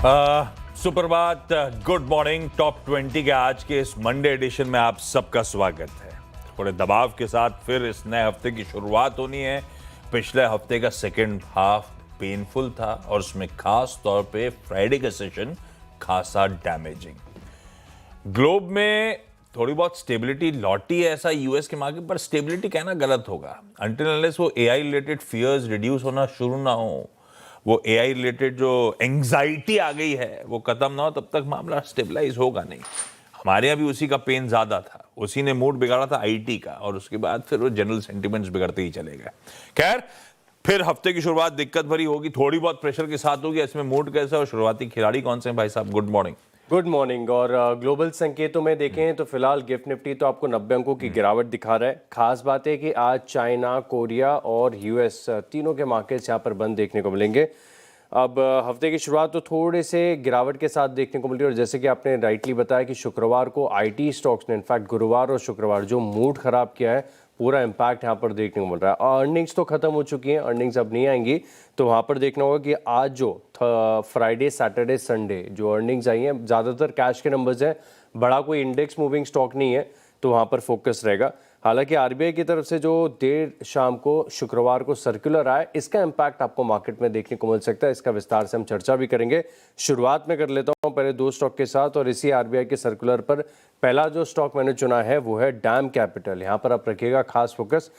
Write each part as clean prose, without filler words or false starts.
सुप्रभात, good morning. Top 20 के आज के इस मंडे एडिशन में आप सबका स्वागत है। थोड़े दबाव के साथ फिर इस नए हफ्ते की शुरुआत होनी है। पिछले हफ्ते का सेकेंड हाफ पेनफुल था और उसमें खास तौर पे फ्राइडे का सेशन खासा डैमेजिंग। ग्लोब में थोड़ी बहुत स्टेबिलिटी लौटी है, ऐसा यूएस के मार्केट पर। स्टेबिलिटी कहना गलत होगा अनटिल अनलेस वो एआई रिलेटेड फियर्स रिड्यूस होना शुरू ना हो, वो एआई रिलेटेड जो एंग्जाइटी आ गई है वो खत्म ना हो, तब तक मामला स्टेबलाइज होगा नहीं। हमारे यहाँ भी उसी का पेन ज्यादा था, उसी ने मूड बिगाड़ा था आईटी का, और उसके बाद फिर वो जनरल सेंटिमेंट्स बिगड़ते ही चले गए। खैर, फिर हफ्ते की शुरुआत दिक्कत भरी होगी, थोड़ी बहुत प्रेशर के साथ होगी। इसमें मूड कैसा है और शुरुआती खिलाड़ी कौन से हैं भाई साहब? Good morning. Good morning. और ग्लोबल संकेतों में देखें तो फिलहाल गिफ्ट निफ्टी तो आपको 90 अंकों की गिरावट दिखा रहा है। खास बात है कि आज चाइना, कोरिया और यूएस तीनों के मार्केट्स यहाँ पर बंद देखने को मिलेंगे। अब हफ्ते की शुरुआत तो थोड़े से गिरावट के साथ देखने को मिल रही है, और जैसे कि आपने राइटली बताया कि शुक्रवार को आईटी स्टॉक्स ने, इनफैक्ट गुरुवार और शुक्रवार जो मूड खराब किया है, पूरा इम्पैक्ट यहाँ पर देखने को मिल रहा है। अर्निंग्स तो खत्म हो चुकी हैं, अर्निंग्स अब नहीं आएंगी, तो वहाँ पर देखना होगा कि आज जो फ्राइडे, सैटरडे, संडे जो अर्निंग्स आई हैं, ज़्यादातर कैश के नंबर्स हैं, बड़ा कोई इंडेक्स मूविंग स्टॉक नहीं है, तो वहाँ पर फोकस रहेगा। हालांकि आरबीआई की तरफ से जो देर शाम को शुक्रवार को सर्कुलर आया, इसका इम्पैक्ट आपको मार्केट में देखने को मिल सकता है। इसका विस्तार से हम चर्चा भी करेंगे। शुरुआत में कर लेता हूं पहले दो स्टॉक के साथ, और इसी आरबीआई के सर्कुलर पर पहला जो स्टॉक मैंने चुना है वो है डैम कैपिटल। यहाँ पर आप रखिएगा खास फोकस।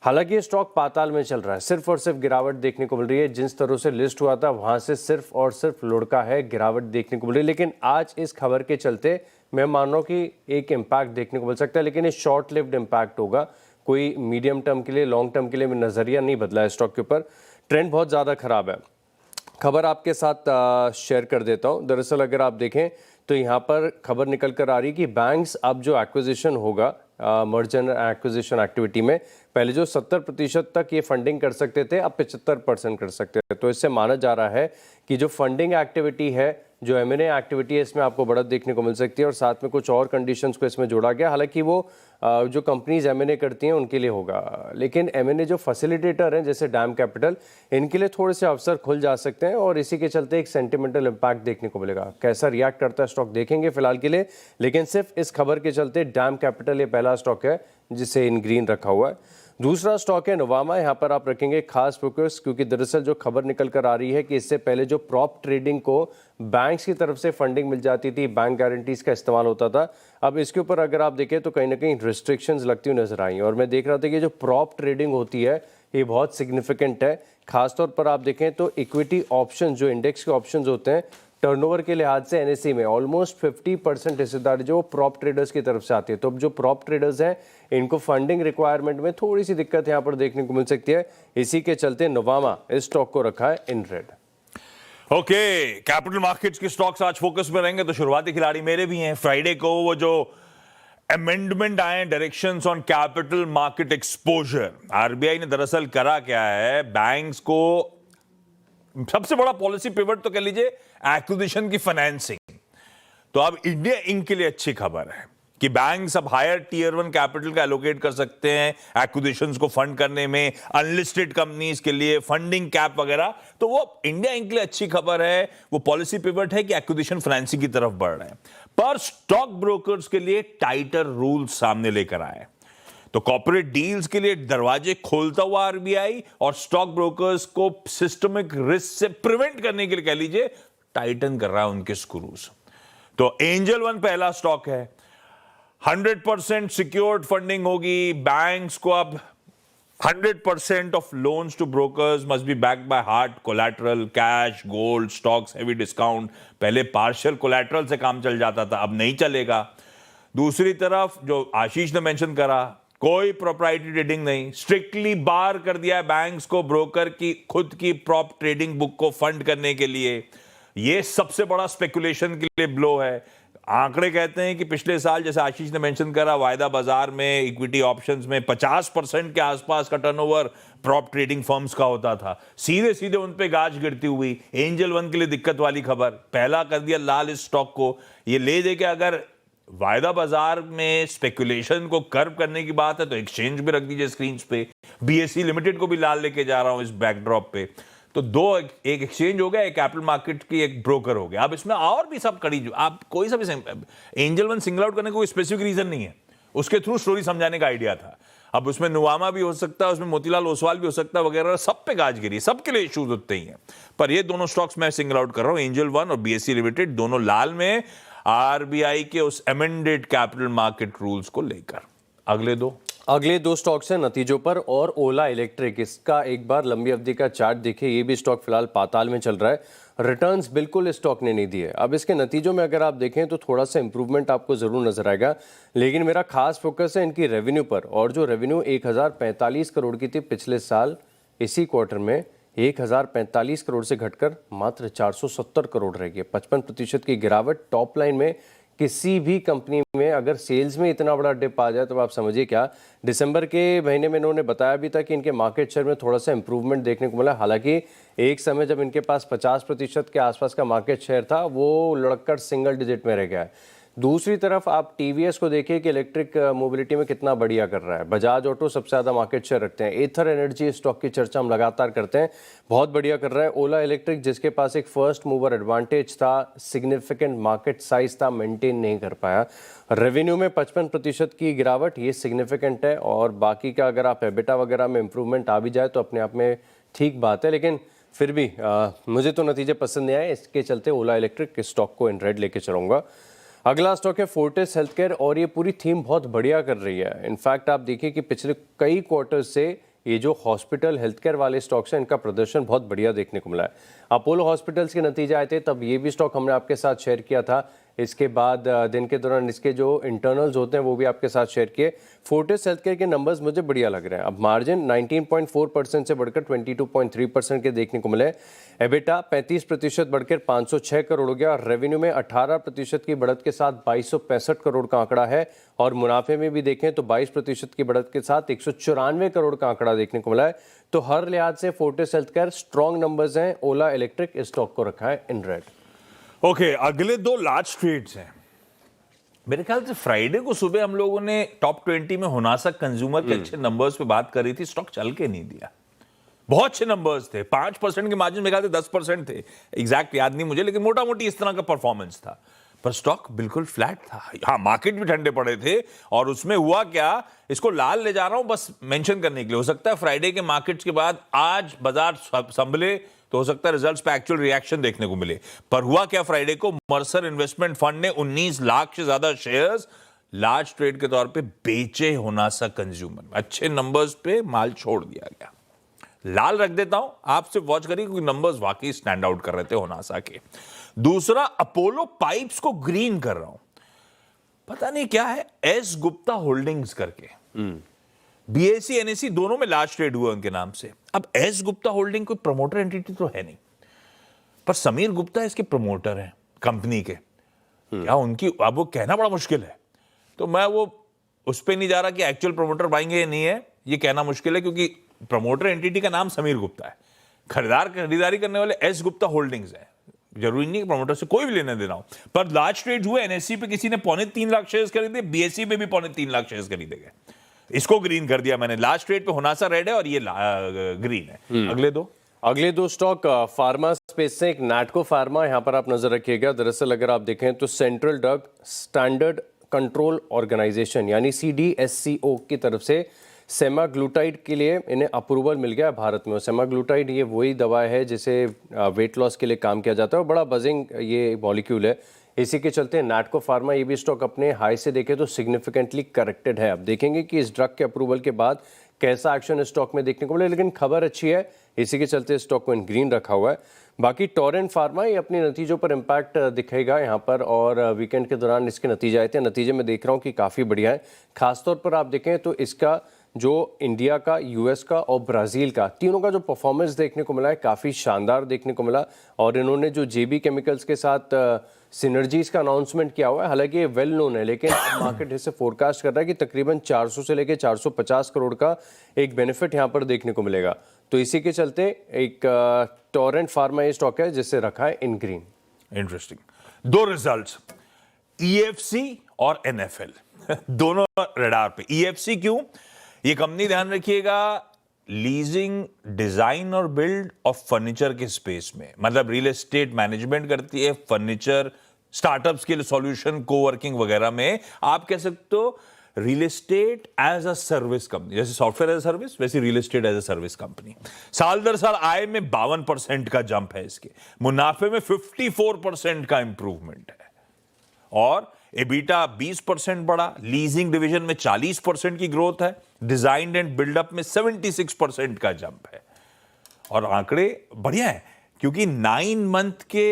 हालांकि ये स्टॉक पाताल में चल रहा है, सिर्फ और सिर्फ गिरावट देखने को मिल रही है। जिस तरह से लिस्ट हुआ था वहां से सिर्फ और सिर्फ लुढ़का है, गिरावट देखने को मिल रही है। लेकिन आज इस खबर के चलते मैं मान रहा हूँ कि एक इम्पैक्ट देखने को मिल सकता है, लेकिन ये शॉर्ट लिव्ड इम्पैक्ट होगा। कोई मीडियम टर्म के लिए, लॉन्ग टर्म के लिए नजरिया नहीं बदला है स्टॉक के ऊपर। ट्रेंड बहुत ज़्यादा खराब है। खबर आपके साथ शेयर कर देता हूँ। दरअसल अगर आप देखें तो यहाँ पर खबर निकल कर आ रही है कि बैंक्स अब जो एक्विजिशन होगा मर्जर एक्विजिशन एक्टिविटी में, पहले जो 70% तक ये फंडिंग कर सकते थे, अब 75% कर सकते हैं। तो इससे माना जा रहा है कि जो फंडिंग एक्टिविटी है, जो एमएनए एक्टिविटी है, इसमें आपको बढ़त देखने को मिल सकती है। और साथ में कुछ और कंडीशंस को इसमें जोड़ा गया। हालांकि वो जो कंपनीज एमएनए करती हैं उनके लिए होगा, लेकिन एमएनए जो फैसिलिटेटर हैं जैसे डैम कैपिटल, इनके लिए थोड़े से अवसर खुल जा सकते हैं, और इसी के चलते एक सेंटिमेंटल इम्पैक्ट देखने को मिलेगा। कैसा रिएक्ट करता है स्टॉक देखेंगे फिलहाल के लिए, लेकिन सिर्फ इस खबर के चलते डैम कैपिटल ये पहला स्टॉक है जिसे इन ग्रीन रखा हुआ है। दूसरा स्टॉक है नोवामा। यहाँ पर आप रखेंगे खास फोकस, क्योंकि दरअसल जो खबर निकल कर आ रही है कि इससे पहले जो प्रॉप ट्रेडिंग को बैंक्स की तरफ से फंडिंग मिल जाती थी, बैंक गारंटीज का इस्तेमाल होता था, अब इसके ऊपर अगर आप देखें तो कहीं ना कहीं रिस्ट्रिक्शंस लगती हुई नजर आई। और मैं देख रहा था कि जो प्रॉप ट्रेडिंग होती है ये बहुत सिग्निफिकेंट है। खासतौर पर आप देखें तो इक्विटी ऑप्शन, जो इंडेक्स के ऑप्शन होते हैं, टर्नओवर के लिहाज से एनएसई में ऑलमोस्ट 50% हिस्सेदारी जो प्रॉप ट्रेडर्स की तरफ से आती है। तो अब जो प्रॉप ट्रेडर्स हैं, इनको फंडिंग रिक्वायरमेंट में थोड़ी सी दिक्कत यहाँ पर देखने को मिल सकती है। इसी के चलते नोवामा इस स्टॉक को रखा है in red. Okay, capital markets के स्टॉक्स आज फोकस में रहेंगे, तो शुरुआती खिलाड़ी मेरे भी हैं। फ्राइडे को वो जो अमेंडमेंट आए, directions on capital market exposure, RBI ने दरअसल करा क्या है, बैंक्स को सबसे बड़ा पॉलिसी पिवट तो कह लीजिए एक्विजिशन की फाइनेंसिंग। तो अब इंडिया इंक के लिए अच्छी खबर है कि बैंक्स अब हायर टीयर 1 कैपिटल का एलोकेट कर सकते हैं एक्विजिशंस को फंड करने में, अनलिस्टेड कंपनीज के लिए फंडिंग कैप वगैरह। तो वो इंडिया इंक के लिए अच्छी खबर है, वो पॉलिसी पिवट है कि एक्विजिशन फाइनेंसिंग की तरफ बढ़ रहे हैं। पर स्टॉक ब्रोकर्स के लिए टाइटर रूल्स सामने लेकर आए, तो कॉर्पोरेट डील्स के लिए दरवाजे खोलता हुआ आरबीआई, और स्टॉक ब्रोकर्स को सिस्टमिक रिस्क से प्रिवेंट करने के लिए कह लीजिए टाइटन कर रहा है उनके स्क्रूज। तो एंजल वन पहला स्टॉक है, 100% सिक्योर्ड फंडिंग होगी। बैंक्स को अब 100% of loans to brokers must be backed by hard collateral, cash, gold, stocks, heavy discount. पहले पार्शियल कोलैटरल से काम चल जाता था, अब नहीं चलेगा। दूसरी तरफ जो आशीष ने मेंशन करा, कोई प्रोप्राइटरी ट्रेडिंग नहीं, स्ट्रिक्टली बार कर दिया है बैंक्स को ब्रोकर की खुद की प्रॉप ट्रेडिंग बुक को फंड करने के लिए। यह सबसे बड़ा स्पेकुलेशन के लिए ब्लो है। आंकड़े कहते हैं कि पिछले साल, जैसे आशीष ने मेंशन करा, वायदा बाजार में इक्विटी ऑप्शंस में 50% के आसपास का टर्नओवर प्रॉप ट्रेडिंग फर्म्स का होता था। सीधे सीधे उन पे गाज गिरती हुई। एंजल वन के लिए दिक्कत वाली खबर, पहला कर दिया लाल इस स्टॉक को। ये ले दे के अगर वायदा बाजार में स्पेकुलेशन को कर्व करने की बात है तो एक्सचेंज भी रख दीजिए स्क्रीन पे। बीएसई लिमिटेड को भी लाल लेके जा रहा हूं इस बैकड्रॉप पे। तो दो, एक एक्सचेंज हो गया, एक कैपिटल मार्केट की एक ब्रोकर हो गया। अब इसमें और भी सब कड़ी, आप कोई सा भी एंजल वन सिंगल आउट करने का कोई स्पेसिफिक रीजन नहीं है, उसके थ्रू स्टोरी समझाने का आइडिया था। अब उसमें नुवामा भी हो सकता है, उसमें मोतीलाल ओसवाल भी हो सकता है वगैरह, सब पे गाज गिरी, सबके लिए इश्यूज होते ही हैं। पर ये दोनों स्टॉक्स मैं सिंगल आउट कर रहा हूं, एंजल वन और बीएससी लिमिटेड, दोनों लाल में आरबीआई के उस अमेंडेड कैपिटल मार्केट रूल्स को लेकर। अगले दो स्टॉक्स हैं नतीजों पर, और ओला इलेक्ट्रिक, इसका एक बार लंबी अवधि का चार्ट देखिए, ये भी स्टॉक फिलहाल पाताल में चल रहा है, रिटर्न्स बिल्कुल इस स्टॉक ने नहीं दिए। अब इसके नतीजों में अगर आप देखें तो थोड़ा सा इंप्रूवमेंट आपको जरूर नजर आएगा, लेकिन मेरा खास फोकस है इनकी रेवेन्यू पर, और जो रेवेन्यू 1045 करोड़ की थी पिछले साल इसी क्वार्टर में 1045 करोड़ से घटकर मात्र 470 करोड़ रह गई, 55% की गिरावट। टॉप लाइन में किसी भी कंपनी में अगर सेल्स में इतना बड़ा डिप आ जाए तो आप समझिए क्या। दिसंबर के महीने में इन्होंने बताया भी था कि इनके मार्केट शेयर में थोड़ा सा इंप्रूवमेंट देखने को मिला, हालांकि एक समय जब इनके पास 50% के आसपास का मार्केट शेयर था वो लड़कर सिंगल डिजिट में रह गया है। दूसरी तरफ आप टीवीएस को देखिए कि इलेक्ट्रिक मोबिलिटी में कितना बढ़िया कर रहा है। बजाज ऑटो सबसे ज़्यादा मार्केट शेयर रखते हैं। एथर एनर्जी स्टॉक की चर्चा हम लगातार करते हैं, बहुत बढ़िया कर रहा है। ओला इलेक्ट्रिक जिसके पास एक फर्स्ट मूवर एडवांटेज था, सिग्निफिकेंट मार्केट साइज था, मेंटेन नहीं कर पाया। रेवेन्यू में 55% की गिरावट, ये सिग्निफिकेंट है, और बाकी का अगर आप एबिटा वगैरह में इंप्रूवमेंट आ भी जाए तो अपने आप में ठीक बात है, लेकिन फिर भी मुझे तो नतीजे पसंद नहीं आए, इसके चलते ओला इलेक्ट्रिक स्टॉक को इन रेड लेके चलूंगा। अगला स्टॉक है फोर्टिस हेल्थकेयर, और ये पूरी थीम बहुत बढ़िया कर रही है। इनफैक्ट आप देखिए कि पिछले कई क्वार्टर से ये जो हॉस्पिटल हेल्थकेयर वाले स्टॉक्स हैं इनका प्रदर्शन बहुत बढ़िया देखने को मिला है। अपोलो हॉस्पिटल्स के नतीजे आए थे तब ये भी स्टॉक हमने आपके साथ शेयर किया था, इसके बाद दिन के दौरान इसके जो इंटरनल्स होते हैं वो भी आपके साथ शेयर किए। फोर्टिस हेल्थकेयर के नंबर्स मुझे बढ़िया लग रहे हैं। अब मार्जिन 19.4% से बढ़कर 22.3% के देखने को मिले। एबिटा 35% बढ़कर 506 करोड़ हो गया। रेवेन्यू में 18% की बढ़त के साथ 2265 करोड़ का आंकड़ा है, और मुनाफे में भी देखें तो 22% की बढ़त के साथ 194 करोड़ का आंकड़ा देखने को मिला है। तो हर लिहाज से फोर्टिस हेल्थकेयर स्ट्रॉन्ग नंबर्स हैं। ओला इलेक्ट्रिक इस स्टॉक को रखा है इन रेड। ओके, अगले दो लार्ज ट्रेड्स हैं। मेरे ख्याल से फ्राइडे को सुबह हम लोगों ने टॉप 20 में हुनासा कंज्यूमर के अच्छे नंबर्स पे बात करी थी, स्टॉक चल के नहीं दिया। बहुत अच्छे नंबर्स थे, 5% के मार्जिन, मेरे ख्याल से 10% थे, एग्जैक्ट याद नहीं मुझे, लेकिन मोटा मोटी इस तरह का परफॉर्मेंस था। पर स्टॉक बिल्कुल फ्लैट था। हाँ, मार्केट भी ठंडे पड़े थे, और उसमें हुआ क्या, इसको लाल ले जा रहा हूं बस मेंशन करने के लिए। हो सकता है फ्राइडे के मार्केट्स के बाद आज बाजार संभले तो हो सकता है रिजल्ट्स पे एक्चुअल रिएक्शन देखने को मिले। पर हुआ क्या, फ्राइडे को मर्सर इन्वेस्टमेंट फंड ने 19 लाख से ज्यादा शेयर्स लार्ज ट्रेड के तौर पे बेचे होनासा कंज्यूमर। अच्छे नंबर्स पे माल छोड़ दिया गया। लाल रख देता हूं, आप सिर्फ वॉच करिए क्योंकि नंबर्स वाकई स्टैंड आउट कर रहे थे होनासा के। दूसरा, अपोलो पाइप्स को ग्रीन कर रहा हूं, पता नहीं क्या है, एस गुप्ता होल्डिंग्स करके, बीएससी एनएससी दोनों में लार्ज ट्रेड हुआ उनके नाम से। अब एस गुप्ता होल्डिंग कोई प्रमोटर एंटिटी तो है नहीं, पर समीर गुप्ता इसके प्रमोटर हैं कंपनी के। क्या उनकी, अब वो कहना बड़ा मुश्किल है, तो मैं वो उस पर नहीं जा रहा कि एक्चुअल प्रमोटर पाएंगे या नहीं है, ये कहना मुश्किल है, क्योंकि प्रमोटर एंटिटी का नाम समीर गुप्ता है, खरीदारी करने वाले एस गुप्ता होल्डिंग्स है। जरूरी नहीं कि प्रमोटर से कोई भी लेने देना हो। पर लार्ज ट्रेड हुए, एनएससी पे किसी ने 3.25 लाख शेयर्स खरीदे, बीएससी पे भी 3.25 लाख शेयर्स खरीदे गए। इसको ग्रीन कर दिया मैंने। लार्ज ट्रेड पे हुनासा रेड है और ये ग्रीन है। अगले दो स्टॉक फार्मा स्पेस से, एक नाटको फार्मा, यहां पर आप नजर रखिएगा। दरअसल अगर आप देखें तो central drug standard control organisation यानी CDSCO की तरफ से सेमाग्लूटाइड के लिए इन्हें अप्रूवल मिल गया है भारत में। और सेमाग्लूटाइड ये वही दवा है जिसे वेट लॉस के लिए काम किया जाता है, और बड़ा बजिंग ये मॉलिक्यूल है। इसी के चलते नाटको फार्मा, ये भी स्टॉक अपने हाई से देखे तो सिग्निफिकेंटली करेक्टेड है। अब देखेंगे कि इस ड्रग के अप्रूवल के बाद कैसा एक्शन स्टॉक में देखने को मिले, लेकिन खबर अच्छी है, इसी के चलते स्टॉक को इन ग्रीन रखा हुआ है। बाकी टोरेंट फार्मा, ये अपने नतीजों पर इम्पैक्ट दिखेगा यहाँ पर, और वीकेंड के दौरान इसके नतीजे आए थे। नतीजे में देख रहा हूँ कि काफ़ी बढ़िया है। खासतौर पर आप देखें तो इसका जो इंडिया का, यूएस का और ब्राज़ील का, तीनों का जो परफॉर्मेंस देखने को मिला है काफ़ी शानदार देखने को मिला। और इन्होंने जो जेबी केमिकल्स के साथ सिनर्जीज का अनाउंसमेंट किया हुआ है, हालांकि ये वेल नोन है, लेकिन मार्केट इसे फोरकास्ट कर रहा है कि तकरीबन 400 से लेकर 450 करोड़ का एक बेनिफिट यहाँ पर देखने को मिलेगा। तो इसी के चलते एक टोरेंट फार्मा ये स्टॉक है जिसे रखा है इन ग्रीन। इंटरेस्टिंग। दो रिजल्ट्स, EFC और NFL दोनों रडार पे। EFC क्यों? ये कंपनी, ध्यान रखिएगा, लीजिंग, डिजाइन और बिल्ड ऑफ फर्नीचर के स्पेस में, मतलब रियल एस्टेट मैनेजमेंट करती है फर्नीचर स्टार्टअप्स के लिए, सॉल्यूशन, कोवर्किंग वगैरह में। आप कह सकते हो real estate as a service company, जैसे सॉफ्टवेयर एज अ सर्विस वैसे real estate as a service company. साल दर साल आय में 52% का जंप है, इसके मुनाफे में 54% का इंप्रूवमेंट है, और एबिटा 20% बढ़ा। लीजिंग डिवीजन में 40% की ग्रोथ है, डिजाइन एंड बिल्डअप में 76% का जंप है। और आंकड़े बढ़िया है, क्योंकि 9 मंथ के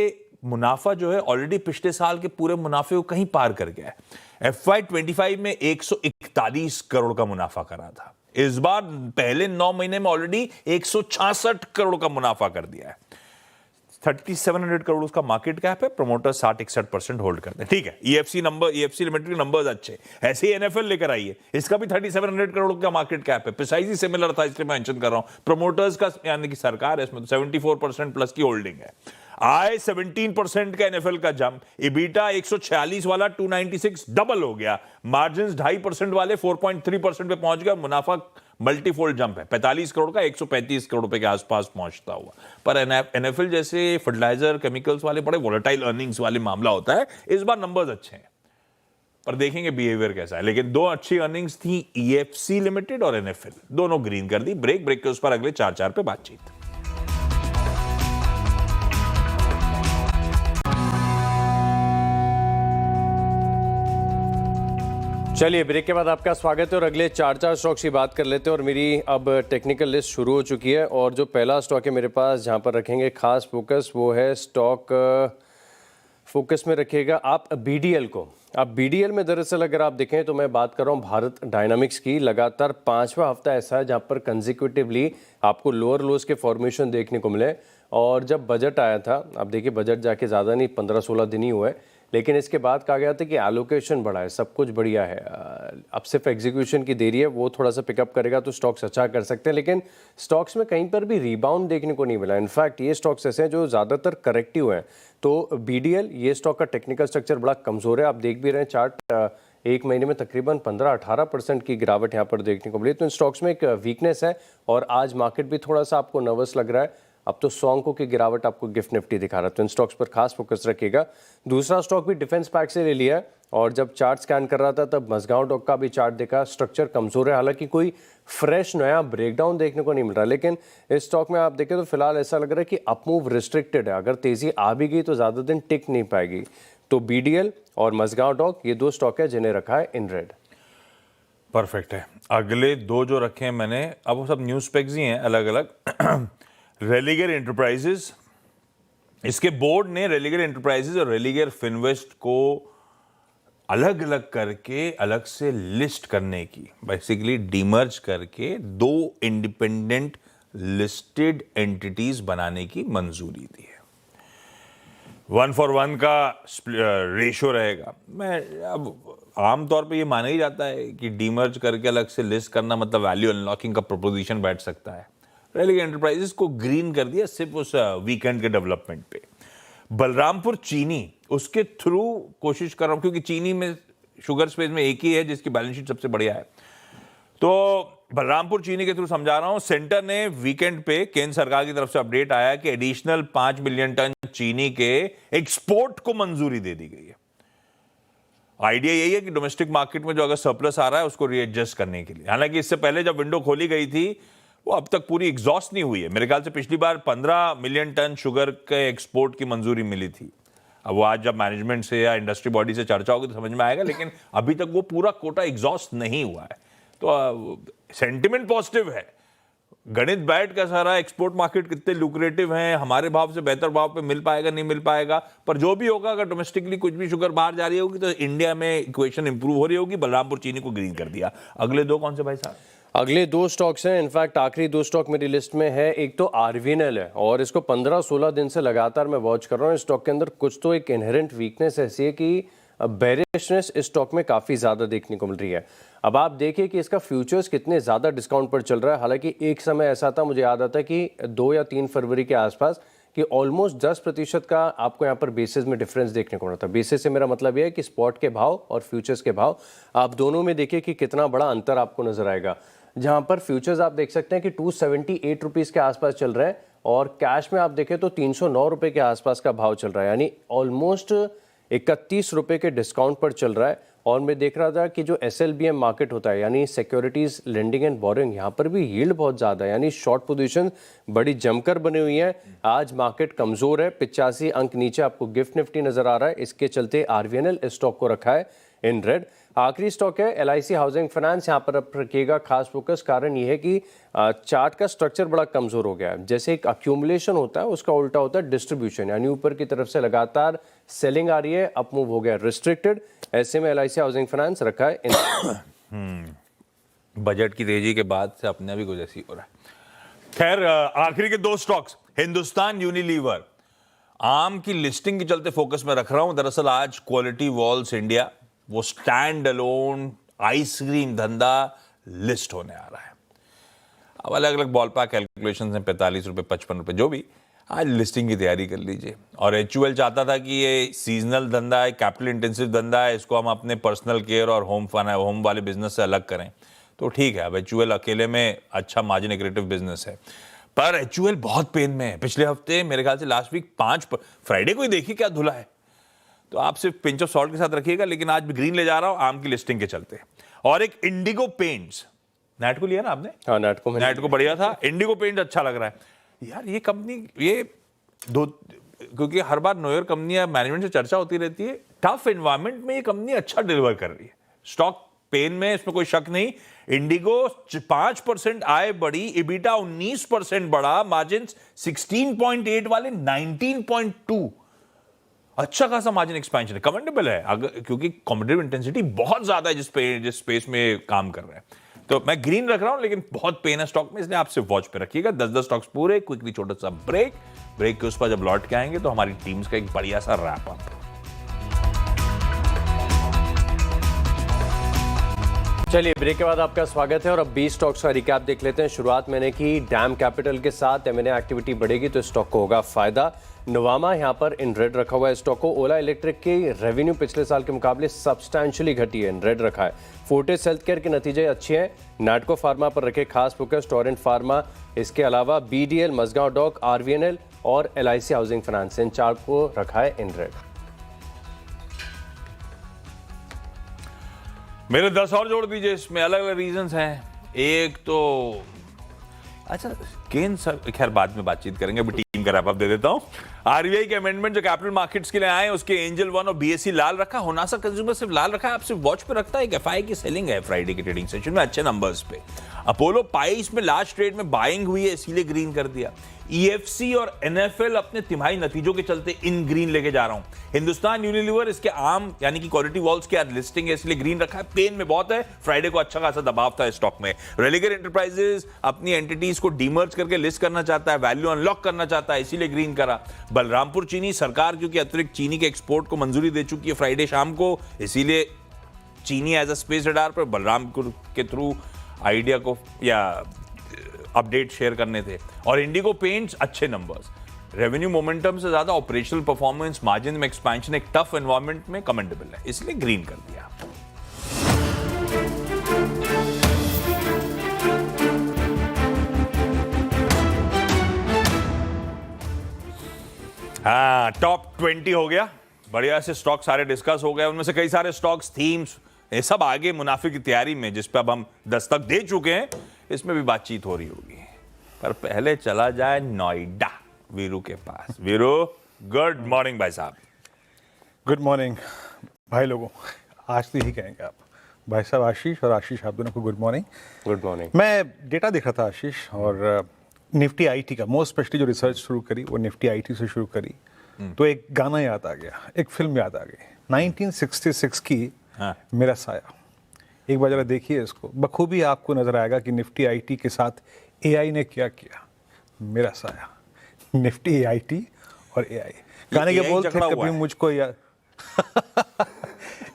मुनाफा जो है ऑलरेडी पिछले साल के पूरे मुनाफे को कहीं पार कर गया है। FY25 में 141 करोड़ का मुनाफा करा था, इस बार पहले 9 महीने में ऑलरेडी 166 करोड़ का मुनाफा कर दिया है। 3700 करोड़ उसका मार्केट कैप है, प्रमोटर 60-61% होल्ड करते हैं। ठीक है, EFC लिमिटेड के नंबर्स अच्छे, ऐसे ही NFL लेकर आइए, इसका भी 3700 करोड़ का मार्केट कैप है, प्रिसाइजली सिमिलर था, इसलिए मेंशन कर रहा हूं। प्रमोटर्स का यानी कि सरकार है इसमें, तो 74% प्लस की होल्डिंग है। आय 17% का NFL का जंप, EBITDA 146 वाला 296 डबल हो गया, मार्जिन 2.5% वाले 4.3% पे पहुंच गया, मुनाफा मल्टीफोल्ड जंप है, 45 करोड़ का 135 करोड़ रुपए के आसपास पहुंचता हुआ। पर NFL जैसे फर्टिलाइजर केमिकल्स वाले बड़े वोलेटाइल अर्निंग्स वाले मामला होता है, इस बार नंबर्स अच्छे हैं, पर देखेंगे बिहेवियर कैसा है। लेकिन दो अच्छी अर्निंग्स थी, EFC लिमिटेड और NFL, दोनों ग्रीन कर दी। ब्रेक के उस पर अगले 4 पे बातचीत। चलिए, ब्रेक के बाद आपका स्वागत है और अगले 4 स्टॉक्स की बात कर लेते हैं। और मेरी अब टेक्निकल लिस्ट शुरू हो चुकी है, और जो पहला स्टॉक है मेरे पास जहां पर रखेंगे खास फोकस, वो है स्टॉक फोकस में रखिएगा आप BDL को। अब BDL में दरअसल अगर आप देखें तो मैं बात कर रहा हूँ भारत डायनामिक्स की। लगातार 5वां हफ्ता ऐसा है जहाँ पर कंजिक्यूटिवली आपको लोअर लोज के फॉर्मेशन देखने को मिले। और जब बजट आया था, आप देखिए बजट जाके ज़्यादा नहीं 15-16 दिन ही हुए, लेकिन इसके बाद कहा गया था कि एलोकेशन बढ़ा है, सब कुछ बढ़िया है, अब सिर्फ एग्जीक्यूशन की देरी है, वो थोड़ा सा पिकअप करेगा तो स्टॉक्स अच्छा कर सकते हैं। लेकिन स्टॉक्स में कहीं पर भी रिबाउंड देखने को नहीं मिला। इनफैक्ट ये स्टॉक्स ऐसे हैं जो ज़्यादातर करेक्टिव हैं। तो BDL, ये स्टॉक का टेक्निकल स्ट्रक्चर बड़ा कमज़ोर है, आप देख भी रहे हैं चार्ट, एक महीने में तकरीबन 15-18% की गिरावट यहाँ पर देखने को मिली। तो इन स्टॉक्स में एक वीकनेस है, और आज मार्केट भी थोड़ा सा आपको नर्वस लग रहा है। अब तो सॉन्ग की गिरावट आपको गिफ्ट निफ्टी दिखा रहा है, तो इन स्टॉक्स पर खास फोकस रखिएगा। दूसरा स्टॉक भी डिफेंस पैक से ले लिया है, और जब चार्ट स्कैन कर रहा था तब मझगांव डॉक का भी चार्ट देखा, स्ट्रक्चर कमजोर है, हालांकि कोई फ्रेश नया ब्रेकडाउन देखने को नहीं मिल रहा। लेकिन इस स्टॉक में आप देखें तो फिलहाल ऐसा लग रहा है कि अपमूव रिस्ट्रिक्टेड है, अगर तेजी आ भी गई तो ज़्यादा दिन टिक नहीं पाएगी। तो BDL और मझगांव डॉक, ये 2 स्टॉक है जिन्हें रखा है इन रेड। परफेक्ट है। अगले 2 जो रखे हैं मैंने, अब वो सब न्यूज स्पेक्स ही हैं अलग अलग। रेलिगर एंटरप्राइजेस, इसके बोर्ड ने रेलिगर एंटरप्राइजेस और रेलिगर फिनवेस्ट को अलग अलग करके अलग से लिस्ट करने की, बेसिकली डीमर्ज करके 2 इंडिपेंडेंट लिस्टेड एंटिटीज बनाने की मंजूरी दी है। 1:1 का रेशियो रहेगा। मैं अब आमतौर पे ये माना ही जाता है कि डीमर्ज करके अलग से लिस्ट करना मतलब वैल्यू अनलॉकिंग का प्रोपोजिशन बैठ सकता है। रेलिगर एंटरप्राइजेस को ग्रीन कर दिया सिर्फ उस वीकेंड के डेवलपमेंट पे। बलरामपुर चीनी, उसके थ्रू कोशिश कर रहा हूं, क्योंकि चीनी में शुगर स्पेस में एक ही है जिसकी बैलेंस शीट सबसे बढ़िया है, तो बलरामपुर चीनी के थ्रू समझा रहा हूं। सेंटर ने वीकेंड पे केंद्र सरकार की तरफ से अपडेट आया कि एडिशनल 5 मिलियन टन चीनी के एक्सपोर्ट को मंजूरी दे दी गई है। आइडिया यही है कि डोमेस्टिक मार्केट में जो अगर सरप्लस आ रहा है उसको रीएडजस्ट करने के लिए। हालांकि इससे पहले जब विंडो खोली गई थी वो अब तक पूरी एग्जॉस्ट नहीं हुई है। मेरे ख्याल से पिछली बार 15 मिलियन टन शुगर के एक्सपोर्ट की मंजूरी मिली थी। अब वो आज जब मैनेजमेंट से या इंडस्ट्री बॉडी से चर्चा होगी तो समझ में आएगा, लेकिन अभी तक वो पूरा कोटा एग्जॉस्ट नहीं हुआ है। तो सेंटिमेंट पॉजिटिव है, गणित बैठ का सारा एक्सपोर्ट मार्केट कितने लुक्रेटिव हैं, हमारे भाव से बेहतर भाव पे मिल पाएगा नहीं मिल पाएगा, पर जो भी होगा अगर डोमेस्टिकली कुछ भी शुगर बाहर जा रही होगी तो इंडिया में इक्वेशन इंप्रूव हो रही होगी। बलरामपुर चीनी को ग्रीन कर दिया। अगले 2 कौन से भाई साहब? अगले 2 स्टॉक्स हैं, इनफैक्ट आखिरी 2 स्टॉक मेरी लिस्ट में है। एक तो RVNL है, और इसको 15-16 दिन से लगातार मैं वॉच कर रहा हूँ। इस स्टॉक के अंदर कुछ तो एक इनहेरेंट वीकनेस ऐसी है कि बेरिशनेस इस स्टॉक में काफ़ी ज़्यादा देखने को मिल रही है। अब आप देखिए कि इसका फ्यूचर्स कितने ज़्यादा डिस्काउंट पर चल रहा है। हालांकि एक समय ऐसा था, मुझे याद आता है कि 2 या 3 फरवरी के आसपास, कि ऑलमोस्ट 10% का आपको यहाँ पर बेसिस में डिफरेंस देखने को मिला था। बेसिस से मेरा मतलब यह है कि स्पॉट के भाव और फ्यूचर्स के भाव, आप दोनों में देखिए कि कितना बड़ा अंतर आपको नजर आएगा। जहां पर फ्यूचर्स आप देख सकते हैं कि 278 रुपीज़ के आसपास चल रहे हैं और कैश में आप देखें तो 309 रुपये के आसपास का भाव चल रहा है, यानी ऑलमोस्ट 31 रुपये के डिस्काउंट पर चल रहा है। और मैं देख रहा था कि जो SLBM मार्केट होता है यानी सिक्योरिटीज लेंडिंग एंड बोरिंग, यहाँ पर भी यील्ड बहुत ज़्यादा है, यानी शॉर्ट पोजीशन बड़ी जमकर बनी हुई है। आज मार्केट कमज़ोर है, 85 अंक नीचे आपको गिफ्ट निफ्टी नज़र आ रहा है। इसके चलते RVNL स्टॉक को रखा है इन रेड। आखिरी स्टॉक है LIC हाउसिंग फाइनेंस, यहाँ पर अब रखिएगा खास फोकस। कारण ये है कि चार्ट का स्ट्रक्चर बड़ा कमज़ोर हो गया है। जैसे एक अक्यूमुलेशन होता है उसका उल्टा होता है डिस्ट्रीब्यूशन, यानी ऊपर की तरफ से लगातार सेलिंग आ रही है, अप मूव हो गया रिस्ट्रिक्टेड। ऐसे में LIC हाउसिंग फाइनेंस रखा है इन बजट की तेजी के बाद से अपने भी कुछ ऐसी हो रहा है। खैर, आखिरी के दो स्टॉक्स, हिंदुस्तान यूनिलीवर आम की लिस्टिंग के चलते फोकस में रख रहा हूं। दरअसल आज क्वालिटी वॉल्स इंडिया, वो स्टैंड अलोन आइसक्रीम धंधा लिस्ट होने आ रहा है। अब अलग अलग बॉल पार्क कैलकुलेशन हैं, 45 रुपये 55 रुपये जो भी, आज लिस्टिंग की तैयारी कर लीजिए। और HUL चाहता था कि ये सीजनल धंधा है, कैपिटल इंटेंसिव धंधा है, इसको हम अपने पर्सनल केयर और होम वाले बिजनेस से अलग करें तो ठीक है। अब HUL अकेले में अच्छा मार्जिन एक्रेटिव बिजनेस है, पर HUL बहुत पेन में है। पिछले हफ्ते मेरे ख्याल से लास्ट वीक 5 फ्राइडे को ही देखिए क्या धुला है। तो आप सिर्फ पिंच ऑफ सॉल्ट के साथ रखिएगा, लेकिन आज भी ग्रीन ले जा रहा हूं आम की लिस्टिंग के चलते। और एक इंडिगो पेंट्स, नेट को लिया ना आपने? हाँ, नेट को बढ़िया था। इंडिगो पेंट्स अच्छा लग रहा है यार। ये कंपनी, ये दो, क्योंकि हर बार न्यू ईयर कंपनी मैनेजमेंट से चर्चा होती रहती है, टफ एनवायरमेंट में ये कंपनी अच्छा डिलीवर कर रही है। स्टॉक पेन में, इसमें कोई शक नहीं। इंडिगो 5% आय बढ़ी, EBITDA 19% बढ़ा, मार्जिन 16.8 वाले 19.2, अच्छा खासा मार्जिन एक्सपेंशन है, कमेंडेबल है। अगर क्योंकि कॉम्पिटिटिव इंटेंसिटी बहुत ज्यादा है जिस स्पेस में काम कर रहे हैं, तो मैं ग्रीन रख रहा हूं, लेकिन बहुत पेन है स्टॉक में, इसलिए आपसे वॉच पे रखिएगा। 10 स्टॉक्स पूरे, क्विकली छोटा सा ब्रेक के उस पर जब लौट के आएंगे तो हमारी टीम्स का एक बढ़िया सा रैप अप। चलिए, ब्रेक के बाद आपका स्वागत है और अब 20 स्टॉक्स का रिकैप देख लेते हैं। शुरुआत मैंने की डैम कैपिटल के साथ। M&A एक्टिविटी बढ़ेगी तो स्टॉक को होगा फायदा। नोवामा यहाँ पर इन रेड रखा हुआ है स्टॉक को। ओला इलेक्ट्रिक की रेवेन्यू पिछले साल के मुकाबले सब्सटैंशियली घटी है, इन रेड रखा है। फोर्टिस हेल्थ केयर के नतीजे अच्छे हैं। नाटको फार्मा पर रखे खास फोकस, टोरेंट फार्मा, इसके अलावा BDL, मजगांव डॉक, RVNL और LIC हाउसिंग फाइनेंस, इन चार को रखा है इन रेड। मेरे 10 और जोड़ दीजिए, इसमें अलग अलग रीजंस हैं। एक तो अच्छा, केन सर, खैर बाद में बातचीत करेंगे, अभी टीम का रैप अप दे देता हूं। RBI के अमेंडमेंट जो कैपिटल मार्केट्स के लिए आए, उसके एंजल 1 और BSE लाल रखा, होनासा कंज्यूमर सिर्फ लाल रखा है। आप सिर्फ वॉच पे रखता है। एक FI की सेलिंग है फ्राइडे के ट्रेडिंग सेशन में अच्छे नंबर्स पे। अपोलो पाइस में लास्ट ट्रेड में बाइंग हुई है, इसीलिए ग्रीन कर दिया। EFC और NFL अपने तिमाही नतीजों के चलते इन ग्रीन लेके जा रहा हूं। हिंदुस्तान यूनिलीवर, इसके आम यानी कि क्वालिटी वॉल्स की आज लिस्टिंग है, इसलिए ग्रीन रखा है। पेन में बहुत है, फ्राइडे को अच्छा खासा दबाव था स्टॉक में। रेलिगर एंटरप्राइजेस अपनी एंटिटीज को डीमर्ज करके लिस्ट करना चाहता है, वैल्यू अनलॉक करना चाहता है, इसीलिए ग्रीन करा। बलरामपुर चीनी, सरकार क्योंकि अतिरिक्त चीनी के एक्सपोर्ट को मंजूरी दे चुकी है फ्राइडे शाम को, इसीलिए चीनी एज अ स्पेस रडार पर बलरामपुर के थ्रू आइडिया को या अपडेट शेयर करने थे। और इंडिगो पेंट्स अच्छे नंबर्स, रेवेन्यू मोमेंटम से ज्यादा ऑपरेशनल परफॉर्मेंस, मार्जिन में एक्सपेंशन एक टफ एनवायरनमेंट में कमेंडेबल है, इसलिए ग्रीन कर दिया। हाँ, टॉप 20 हो गया, बढ़िया से स्टॉक सारे डिस्कस हो गए। उनमें से कई सारे स्टॉक्स, थीम्स, ये सब आगे मुनाफे की तैयारी में, जिस पे अब हम दस्तक दे चुके हैं, इसमें भी बातचीत हो रही होगी। पर पहले चला जाए नोएडा, वीरू के पास। वीरू, गुड मॉर्निंग भाई साहब। गुड मॉर्निंग भाई लोगों, आज तो यही कहेंगे आप भाई साहब। आशीष और आशीष, आप दोनों को गुड मॉर्निंग। Good morning. मैं डेटा देख रहा था आशीष, और निफ्टी IT का मोस्ट स्पेशली जो रिसर्च शुरू करी वो निफ्टी IT से शुरू करी, तो एक गाना याद आ गया, एक फिल्म याद आ गई 1966 की, मेरा साया। एक बार जरा देखिए इसको, बखूबी आपको नजर आएगा कि निफ्टी IT के साथ AI ने क्या किया। मेरा साया, निफ्टी IT और AI। गाने के बोल थे, कभी मुझको याद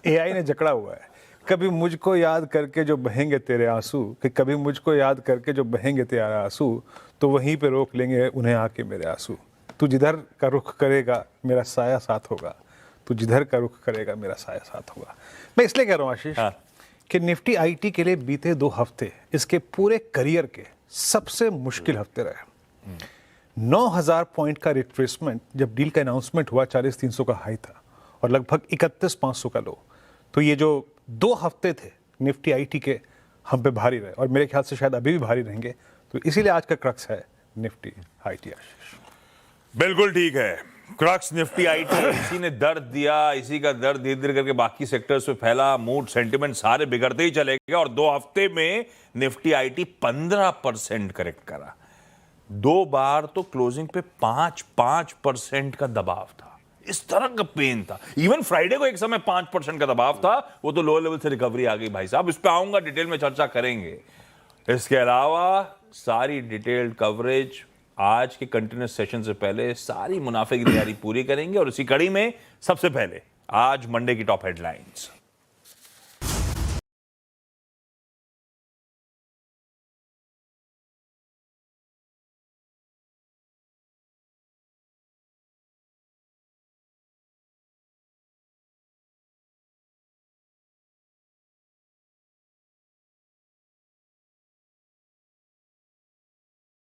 AI ने जकड़ा हुआ है, कभी मुझको याद करके जो बहेंगे तेरे आंसू, कि कभी मुझको याद करके जो बहेंगे तेरे आंसू, तो वहीं पे रोक लेंगे उन्हें आके मेरे आंसू। तू जिधर का रुख करेगा मेरा साया साथ होगा, तू जिधर का रुख करेगा मेरा साया साथ होगा। मैं इसलिए कह रहा हूँ आशीष कि निफ्टी आईटी के लिए बीते 2 हफ्ते इसके पूरे करियर के सबसे मुश्किल हफ्ते रहे। 9,000 पॉइंट का रिट्रेसमेंट जब डील का अनाउंसमेंट हुआ, 40,300 का हाई था और लगभग 31,500 का लो। तो ये जो 2 हफ्ते थे निफ्टी आईटी के, हम पे भारी रहे और मेरे ख्याल से शायद अभी भी भारी रहेंगे। तो इसीलिए आज का क्रक्स है निफ्टी आईटी। बिल्कुल ठीक है, क्रक्स निफ्टी आईटी। इसी ने दर्द दिया, इसी का दर्द धीरे धीरे करके बाकी सेक्टर्स पे फैला, मूड सेंटिमेंट सारे बिगड़ते ही चले गए और 2 हफ्ते में निफ्टी आईटी 15% करेक्ट करा। 2 बार तो क्लोजिंग पे 5% का दबाव था। इस तरह का पेन था। इवन फ्राइडे को एक समय 5% का दबाव था, वो तो लोअर लेवल से रिकवरी आ गई भाई साहब। इस पे आऊंगा, डिटेल में चर्चा करेंगे। इसके अलावा सारी डिटेल्ड कवरेज आज के कंटिन्यूस सेशन से पहले सारी मुनाफे की तैयारी पूरी करेंगे और इसी कड़ी में सबसे पहले आज मंडे की टॉप हेडलाइंस।